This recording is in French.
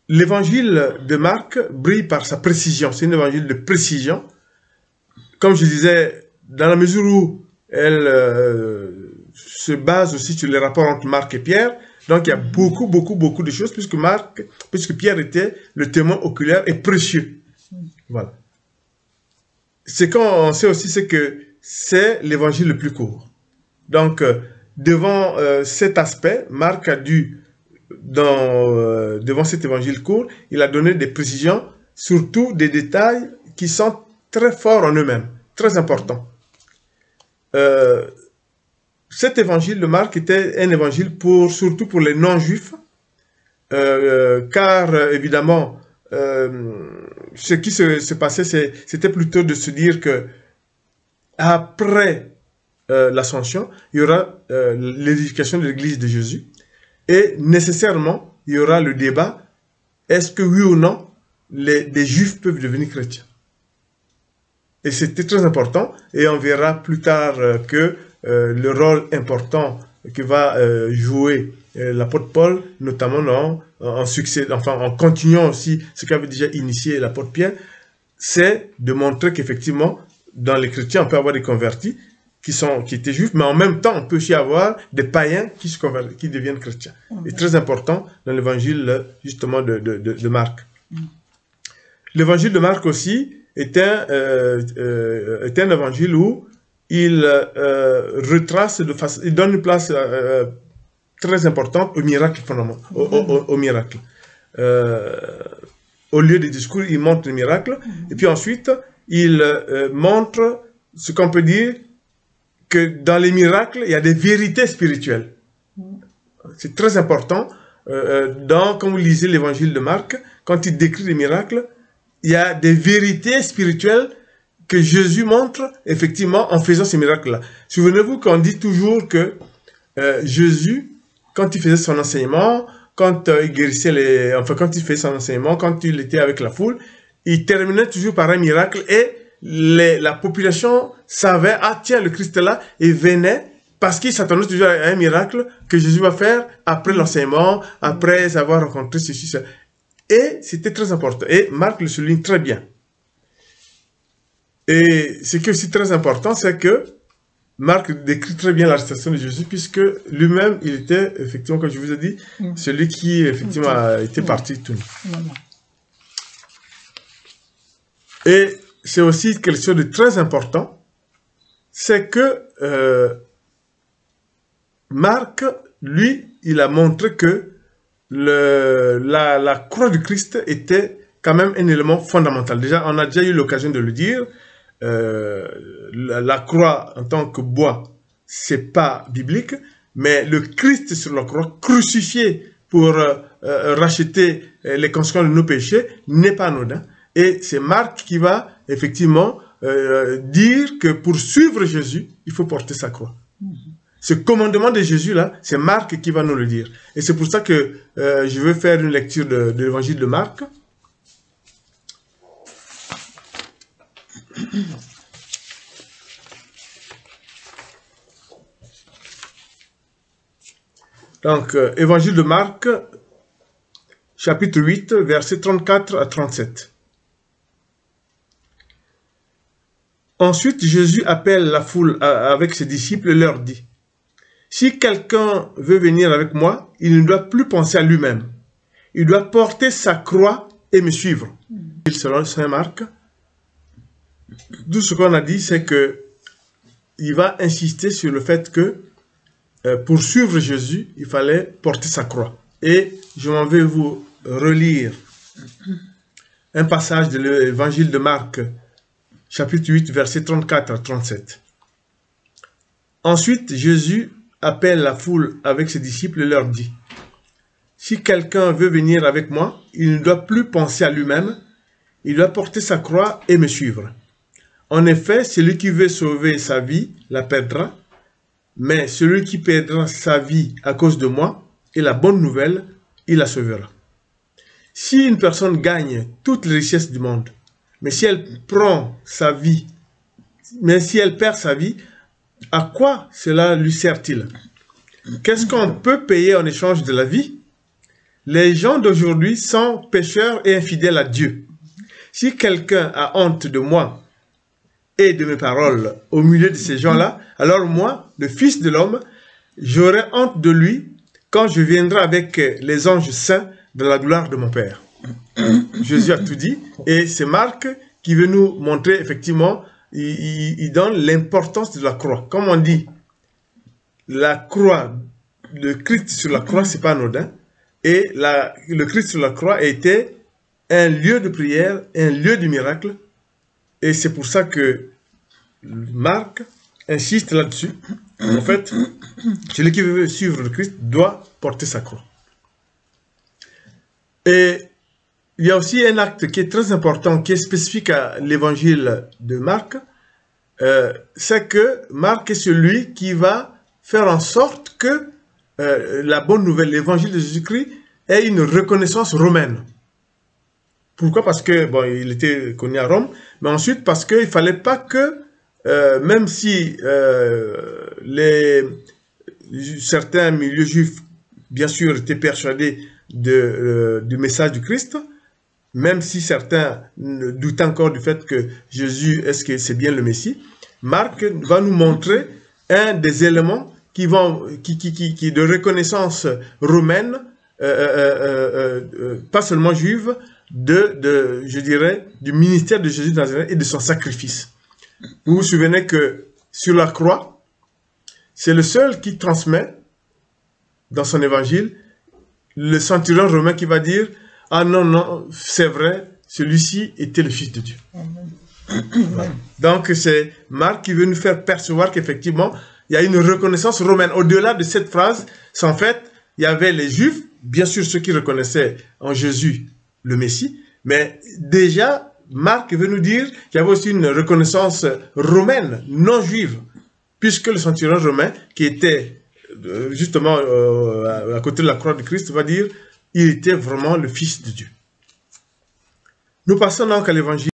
l'évangile de Marc brille par sa précision. C'est un évangile de précision. Comme je disais, dans la mesure où elle se base aussi sur les rapports entre Marc et Pierre, donc il y a beaucoup de choses, puisque Pierre était le témoin oculaire et précieux. Voilà. Ce qu'on sait aussi, c'est que c'est l'évangile le plus court. Donc, devant cet aspect, Marc a dû, devant cet évangile court, il a donné des précisions, surtout des détails qui sont très forts en eux-mêmes, très importants. Cet évangile de Marc était un évangile surtout pour les non-juifs, car évidemment, ce qui se passait, c'était plutôt de se dire que après l'ascension, il y aura l'édification de l'église de Jésus, et nécessairement, il y aura le débat, est-ce que oui ou non, des juifs peuvent devenir chrétiens? Et c'était très important, et on verra plus tard que le rôle important que va jouer l'apôtre Paul, notamment en continuant aussi ce qu'avait déjà initié l'apôtre Pierre, c'est de montrer qu'effectivement, dans les chrétiens, on peut avoir des convertis qui étaient juifs, mais en même temps, on peut aussi avoir des païens qui deviennent chrétiens. C'est très important dans l'évangile, justement, de Marc. L'évangile de Marc aussi est un évangile où il retrace il donne une place très importante au miracle au miracle. Au lieu des discours, il montre le miracle, et puis ensuite, il montre ce qu'on peut dire que dans les miracles, il y a des vérités spirituelles. C'est très important. Quand vous lisez l'évangile de Marc, quand il décrit les miracles, il y a des vérités spirituelles que Jésus montre effectivement en faisant ces miracles-là. Souvenez-vous qu'on dit toujours que Jésus, quand il faisait son enseignement, quand il guérissait quand il faisait son enseignement, quand il était avec la foule, il terminait toujours par un miracle et la population savait, ah tiens, le Christ est là, et venait parce qu'il s'attendait toujours à un miracle que Jésus va faire après l'enseignement, après avoir rencontré ceci, ça. Et c'était très important. Et Marc le souligne très bien. Et ce qui est aussi très important, c'est que Marc décrit très bien l'arrestation de Jésus, puisque lui-même, il était, effectivement, comme je vous ai dit, celui qui, effectivement, a été parti tout nu. Et c'est aussi quelque chose de très important, c'est que Marc, lui, il a montré que la croix du Christ était quand même un élément fondamental. Déjà, on a déjà eu l'occasion de le dire, la croix en tant que bois, c'est pas biblique, mais le Christ sur la croix, crucifié pour racheter les conséquences de nos péchés, n'est pas anodin. Et c'est Marc qui va effectivement dire que pour suivre Jésus, il faut porter sa croix. Ce commandement de Jésus-là, c'est Marc qui va nous le dire. Et c'est pour ça que je vais faire une lecture de l'évangile de Marc. Donc, évangile de Marc, chapitre 8, versets 34 à 37. Ensuite, Jésus appelle la foule avec ses disciples et leur dit, « Si quelqu'un veut venir avec moi, il ne doit plus penser à lui-même. Il doit porter sa croix et me suivre. » Selon Saint Marc, tout ce qu'on a dit, c'est que il va insister sur le fait que pour suivre Jésus, il fallait porter sa croix. Et je m'en vais vous relire un passage de l'évangile de Marc, chapitre 8, versets 34 à 37. Ensuite, Jésus appelle la foule avec ses disciples et leur dit, « Si quelqu'un veut venir avec moi, il ne doit plus penser à lui-même, il doit porter sa croix et me suivre. En effet, celui qui veut sauver sa vie la perdra, mais celui qui perdra sa vie à cause de moi et la bonne nouvelle, il la sauvera. Si une personne gagne toutes les richesses du monde, mais si elle perd sa vie, à quoi cela lui sert-il? Qu'est-ce qu'on peut payer en échange de la vie? les gens d'aujourd'hui sont pécheurs et infidèles à Dieu. Si quelqu'un a honte de moi et de mes paroles au milieu de ces gens-là, alors moi, le Fils de l'homme, j'aurai honte de lui quand je viendrai avec les anges saints de la gloire de mon Père. Jésus a tout dit, et c'est Marc qui veut nous montrer, effectivement, il donne l'importance de la croix. Comme on dit, la croix, le Christ sur la croix, c'est pas anodin, et le Christ sur la croix était un lieu de prière, un lieu de miracle, et c'est pour ça que Marc insiste là-dessus. En fait, celui qui veut suivre le Christ doit porter sa croix. Et il y a aussi un acte qui est très important, qui est spécifique à l'évangile de Marc, c'est que Marc est celui qui va faire en sorte que la bonne nouvelle, l'évangile de Jésus-Christ, ait une reconnaissance romaine. Pourquoi? Parce que, bon, il était connu à Rome, mais ensuite parce qu'il ne fallait pas que, même si certains milieux juifs, bien sûr, étaient persuadés du message du Christ, même si certains doutent encore du fait que Jésus, est-ce que c'est bien le Messie, Marc va nous montrer un des éléments qui de reconnaissance romaine, pas seulement juive, je dirais, du ministère de Jésus de Nazareth et de son sacrifice. Vous vous souvenez que sur la croix, c'est le seul qui transmet dans son évangile le centurion romain qui va dire « Ah non, non, c'est vrai, celui-ci était le Fils de Dieu. » Donc c'est Marc qui veut nous faire percevoir qu'effectivement, il y a une reconnaissance romaine. Au-delà de cette phrase, c'est en fait, il y avait les Juifs, bien sûr ceux qui reconnaissaient en Jésus le Messie, mais déjà, Marc veut nous dire qu'il y avait aussi une reconnaissance romaine, non juive, puisque le centurion romain, qui était justement à côté de la croix du Christ, va dire il était vraiment le Fils de Dieu. Nous passons donc à l'évangile.